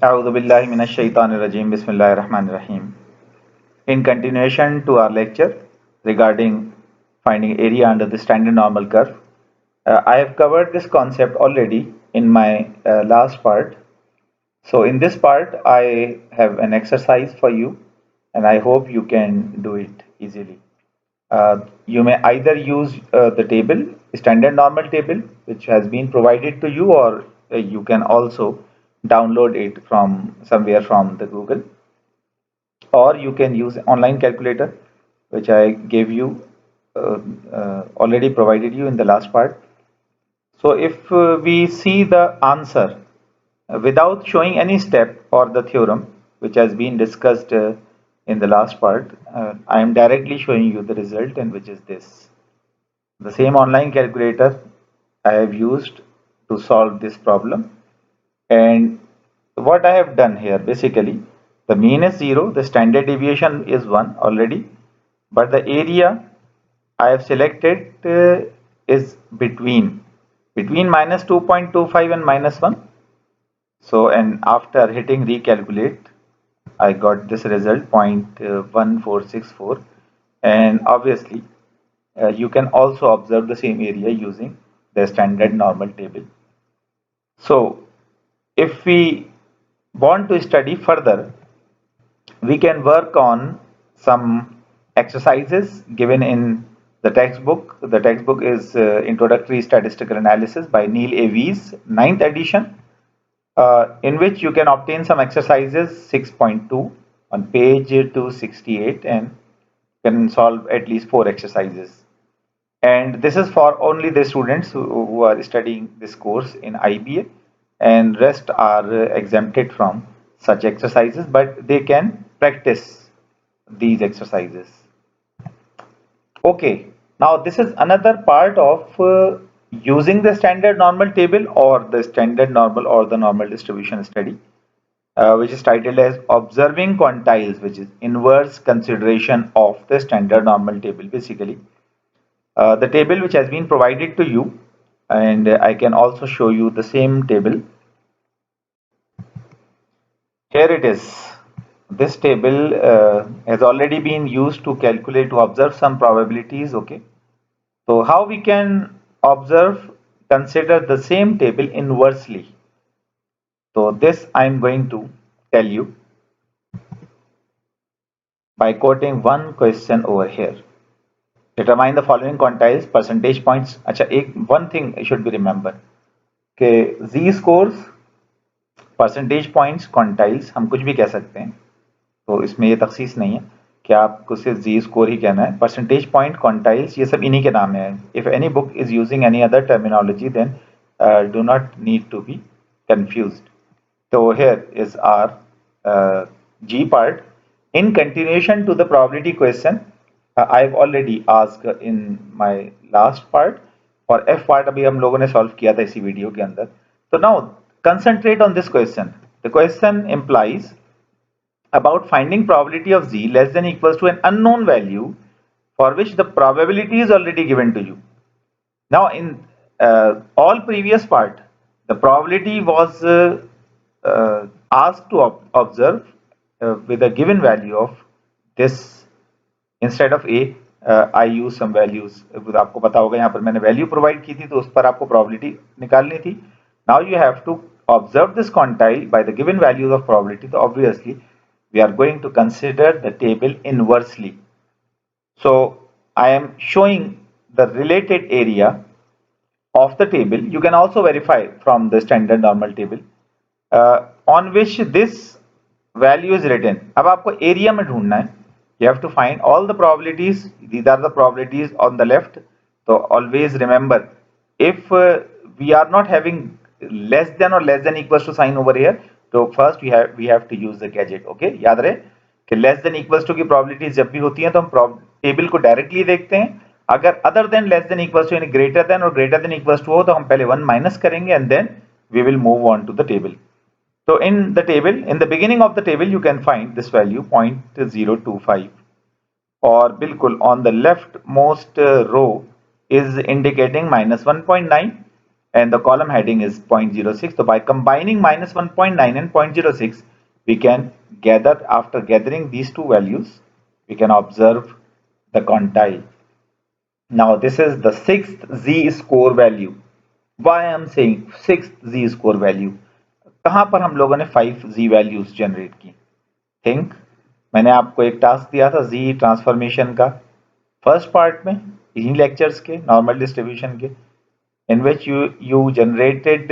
A'udhu billahi minash shaitanir rajim. Bismillahir rahmanir rahim. In continuation to our lecture regarding finding area under the standard normal curve, I have covered this concept already in my last part. So in this part, I have an exercise for you, and I hope you can do it easily. You may either use the table, standard normal table, which has been provided to you, or you can also download it from somewhere from the Google, or you can use online calculator, which I gave you already provided you in the last part. So if we see the answer without showing any step or the theorem which has been discussed in the last part, I am directly showing you the result, and which is this. The same online calculator I have used to solve this problem. And what I have done here, basically, the mean is 0, the standard deviation is 1 already, but the area I have selected is between minus 2.25 and minus 1. So, and after hitting recalculate, I got this result 0.1464, and obviously you can also observe the same area using the standard normal table. So if we want to study further, we can work on some exercises given in the textbook. The textbook is Introductory Statistical Analysis by Neil A. Weiss, 9th edition, in which you can obtain some exercises 6.2 on page 268, and can solve at least 4 exercises. And this is for only the students who are studying this course in IBA, and rest are exempted from such exercises, but they can practice these exercises. Okay, now this is another part of using the standard normal table or the standard normal or the normal distribution study, which is titled as observing quantiles, which is inverse consideration of the standard normal table. Basically, the table which has been provided to you, and I can also show you the same table. Here it is. This table has already been used to calculate, to observe some probabilities. Okay, so how we can observe, consider the same table inversely. So this I am going to tell you by quoting one question over here. Determine the following quantiles, percentage points. अच्छा, एक one thing should be remember कि z scores, percentage points, quantiles हम कुछ भी कह सकते हैं, तो इसमें ये तखसीस नहीं है कि आपको सिर्फ जी स्कोर ही कहना है. परसेंटेज पॉइंट, क्वांटाइल्स, ये सब इन्हीं के नाम है. If any book is using any other terminology then do not need to be confused. So here is our G part. In continuation to the probability question, I've already asked in my last part, और F part अभी हम लोगों ने solve किया था इसी video के अंदर. So now concentrate on this question. The question implies about finding probability of Z less than equals to an unknown value for which the probability is already given to you. Now in all previous part, the probability was asked to observe with a given value of this. Instead of A, I use some values. आपको पता होगा यहाँ पर मैंने value provide की थी, तो उस पर आपको probability निकालनी थी. Now you have to observe this quantile by the given values of probability. So obviously we are going to consider the table inversely. So I am showing the related area of the table. You can also verify from the standard normal table on which this value is written. अब आपको area में ढूंढना है. You have to find all the probabilities. These are the probabilities on the left. So always remember, if we are not having less than or less than equals to sign over here, so first we have to use the gadget. Okay, याद रहे कि less than equals to की probabilities जब भी होती हैं तो हम टेबल को डायरेक्टली देखते हैं. अगर other than less than equals to यानी greater than और greater than equals to हो तो हम पहले 1 माइनस करेंगे and then we will move on to the table. So in the table, in the beginning of the table, you can find this value 0.025, or बिल्कुल on the leftmost row is indicating -1.9, and the column heading is 0.06. So by combining minus 1.9 and 0.06, we can gather, after gathering these two values, we can observe the quantile. Now this is the sixth z-score value. Why I am saying sixth z-score value? कहां पर हम लोगों ने 5 z values generate की? Think, मैंने आपको एक task दिया था z ट्रांसफॉर्मेशन का फर्स्ट पार्ट में इन्हीं लेक्चर्स के नॉर्मल डिस्ट्रीब्यूशन के, in which you generated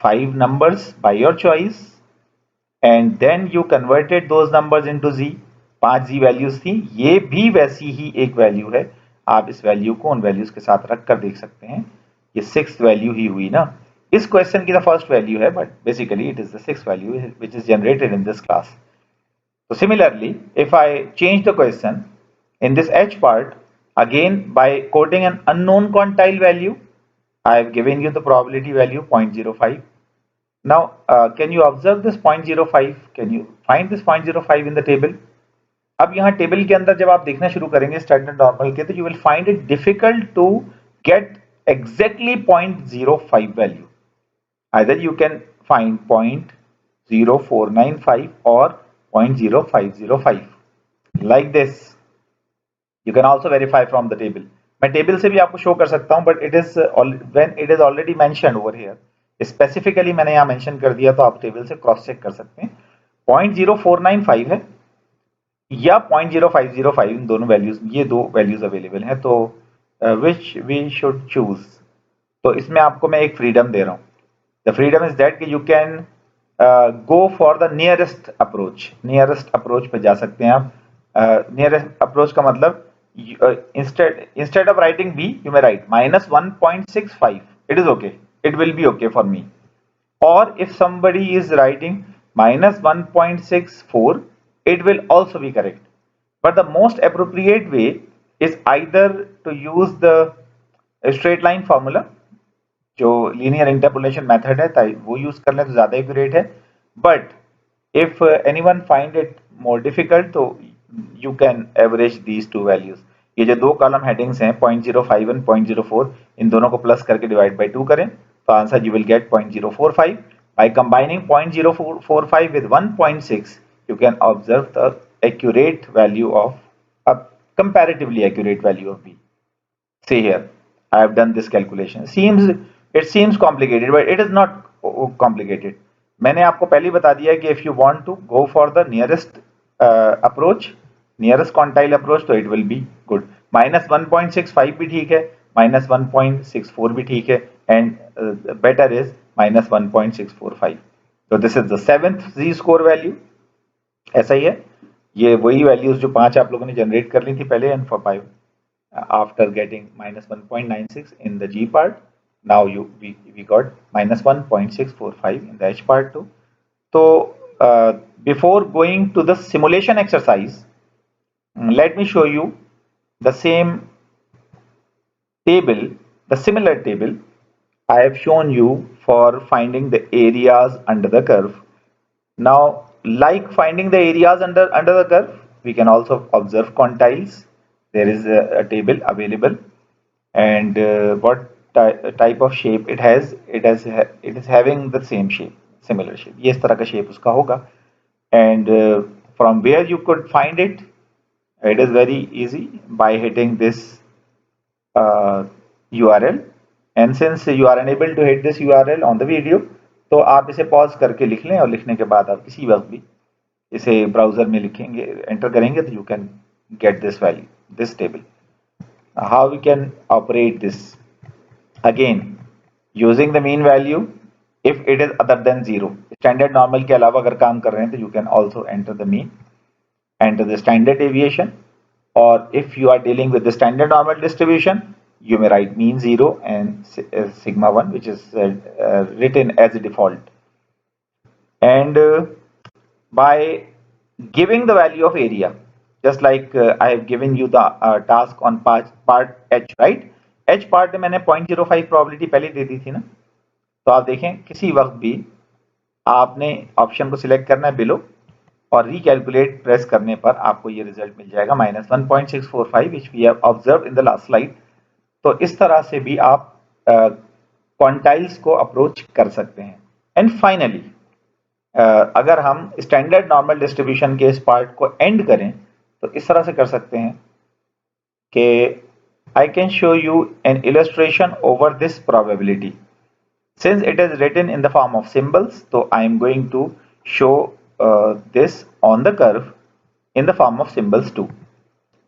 5 numbers by your choice and then you converted those numbers into z. 5 z values थी, ये भी वैसी ही एक वैल्यू है। आप इस वैल्यू को उन वैल्यूज के साथ रख कर देख सकते हैं, ये 6th वैल्यू ही हुई ना। इस क्वेश्चन की द फर्स्ट वैल्यू है, but basically it is the 6th value which is generated in this class. So similarly, if I change the question in this H part, again by quoting an unknown quantile value, I have given you the probability value 0.05. Now, can you observe this 0.05? Can you find this 0.05 in the table? अब यहाँ table के अंदर जब आप देखना शुरू करेंगे standard normal के, तो you will find it difficult to get exactly 0.05 value. Either you can find 0.0495 or 0.0505 like this. You can also verify from the table. मैं टेबल से भी आपको शो कर सकता हूं, but it is when it is already mentioned over here. Specifically मैंने यहाँ mention कर दिया, तो आप टेबल से क्रॉस चेक कर सकते हैं। 0.0495 है या 0.0505, इन दोनों वैल्यूज, ये दो वैल्यूज अवेलेबल हैं, तो विच वी शुड चूज। तो इसमें आपको मैं एक फ्रीडम दे रहा हूँ। द फ्रीडम इज दैट कि you can go for the nearest approach. Nearest approach पे जा सकते हैं आप। नियरेस्ट अप्रोच का मतलब instead of writing b, you may write -1.65. It is okay. It will be okay for me. Or if somebody is writing -1.64, it will also be correct. But the most appropriate way is either to use the straight line formula, जो linear interpolation method है, वो use कर लें तो ज्यादा accurate है। But if anyone find it more difficult, तो you can average these two values. ये जो दो कॉलम हेडिंग्स हैं 0.05 एंड 0.04, इन दोनों को प्लस करके डिवाइड बाय 2 करें, तो answer you will get 0.045। By combining 0.045 with 1.6, you can observe the accurate value of a comparatively accurate value of b. See here, I have done this calculation. It seems complicated, but it is not complicated. मैंने आपको पहले ही बता दिया कि if you want to go for the nearest approach, nearest quantile approach, तो it will be good. -1.65 भी ठीक है, -1.64 भी ठीक है, and better is -1.645. So this is the 7th z-score value. ऐसा ही है, ये वही वैल्यूज जो 5 आप लोगों ने जनरेट कर ली थी पहले, and for 5 after getting -1.96 in the G part. Now we got -1.645 in the H part too. So before going to the simulation exercise, let me show you the same table, the similar table I have shown you for finding the areas under the curve. Now, like finding the areas under the curve, we can also observe quantiles. There is a table available, and what type of shape it has, it is having the same shape, similar shape. ये इस तरह का shape उसका होगा, and from where you could find it, it is very easy by hitting this URL. And since you are unable to hit this URL on the video, तो आप इसे pause करके लिख लें, और लिखने के बाद आप किसी वक्त भी इसे ब्राउजर में लिखेंगे, एंटर करेंगे, तो you can get this value, this table. How we can operate this? Again, using the mean value if it is other than 0. Standard normal के अलावा अगर काम कर रहे हैं तो you can also enter the mean, enter the standard deviation, or if you are dealing with the standard normal distribution, you may write mean 0 and sigma 1, which is written as a default. And by giving the value of area, just like I have given you the task on part H, right? H part में मैंने 0.05 probability पहले दे दी थी ना, तो आप देखें किसी वक्त भी आपने ऑप्शन को सिलेक्ट करना है बिलो, और रिकैलकुलेट प्रेस करने पर आपको ये रिजल्ट मिल जाएगा -1.645, which we have observed in the last slide. तो इस तरह से भी आप क्वांटाइल्स को अप्रोच कर सकते हैं। एंड फाइनली अगर हम स्टैंडर्ड नॉर्मल डिस्ट्रीब्यूशन के इस पार्ट को एंड करें तो इस तरह से कर सकते हैं कि I can show you an illustration over this probability. Since it is written in the form of symbols, so I am going to show this on the curve in the form of symbols too.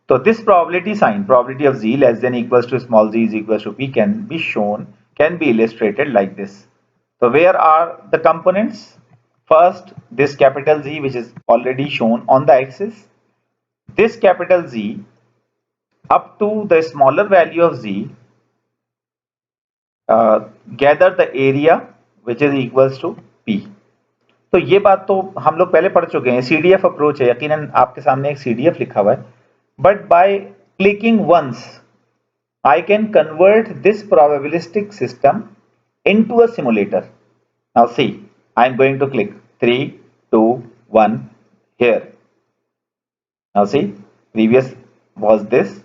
So this probability sign, probability of z less than equals to small z is equals to p, can be shown, can be illustrated like this. So where are the components? First, this capital Z, which is already shown on the axis. This capital Z up to the smaller value of z, gather the area which is equals to p. तो ये बात तो हम लोग पहले पढ़ चुके हैं, CDF अप्रोच है, यकीनन आपके सामने एक CDF लिखा हुआ है, but by clicking once I can convert this probabilistic system into a simulator. Now see, I am going to click 3, 2, 1 here. Now see, previous was this,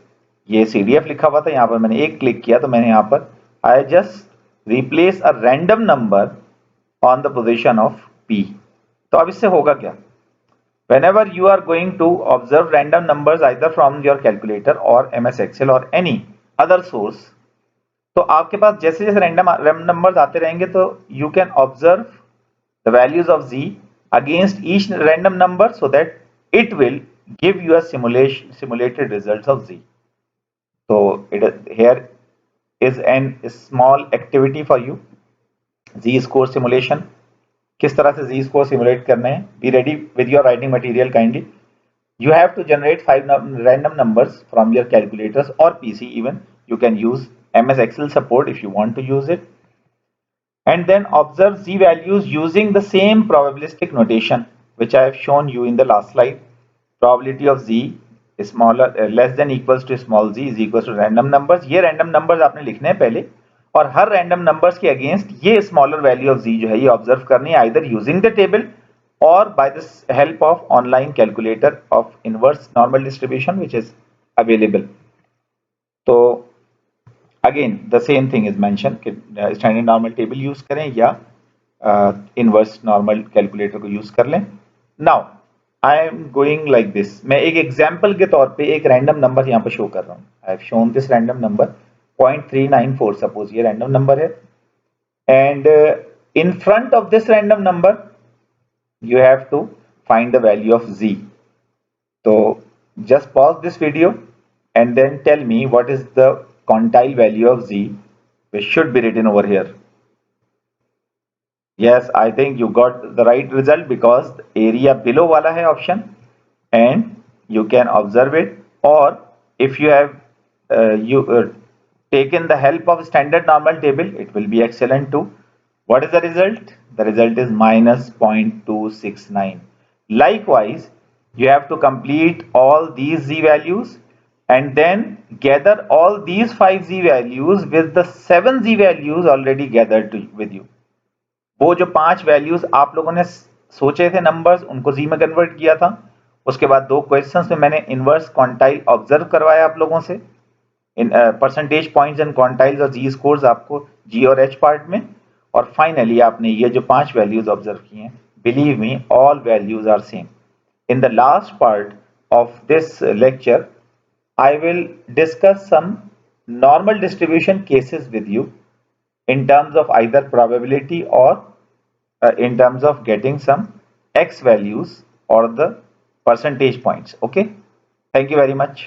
ये CDF लिखा हुआ था, यहाँ पर मैंने एक क्लिक किया तो मैंने यहाँ पर I just replace a random number on the position of P. तो अब इससे होगा क्या? Whenever you are going to observe random numbers either from your calculator or MS Excel or any other source, तो आपके पास जैसे जैसे random numbers आते रहेंगे तो you can observe the values of Z against each random number so that it will give you a simulated results of Z. So here is an small activity for you, Z score simulation. किस तरह से Z score simulate करना है? Be ready with your writing material kindly. You have to generate 5 random numbers from your calculators or PC even. You can use MS Excel support if you want to use it. And then observe Z values using the same probabilistic notation which I have shown you in the last slide. Probability of Z smaller less than equals to small z is equals to random numbers. ये random numbers आपने लिखने हैं पहले और हर random numbers के against ये smaller value of z जो है ये observe करनी है either using the table or by the help of online calculator of inverse normal distribution which is available. तो again the same thing is mentioned कि standard normal table use करें या inverse normal calculator को use कर लें. Now I am going like this. मैं एक example के तौर पे एक रैंडम नंबर यहाँ पे शो कर रहा हूँ. I have shown this random number 0.394. Suppose ये रैंडम नंबर है and in front of this random number you have to find the value of z. So just pause this video and then tell me what is the quantile value of z which should be written over here. Yes, I think you got the right result because the area below wala hai option and you can observe it, or if you have taken the help of standard normal table, it will be excellent too. What is the result? The result is minus 0.269. Likewise, you have to complete all these z values and then gather all these 5 z values with the 7 z values already gathered with you. वो जो 5 values आप लोगों ने सोचे थे numbers उनको जी में convert किया था, उसके बाद 2 क्वेश्चंस में मैंने इनवर्स क्वांटाइल ऑब्जर्व करवाया आप लोगों से, in percentage points and quantiles और जी स्कोर्स आपको जी और एच पार्ट में, और फाइनली आपने ये जो 5 वैल्यूज ऑब्जर्व किए हैं, believe me all values are same. In the last part of this lecture I will discuss some normal distribution cases with you in terms of either probability or in terms of getting some x values or the percentage points. Okay, thank you very much.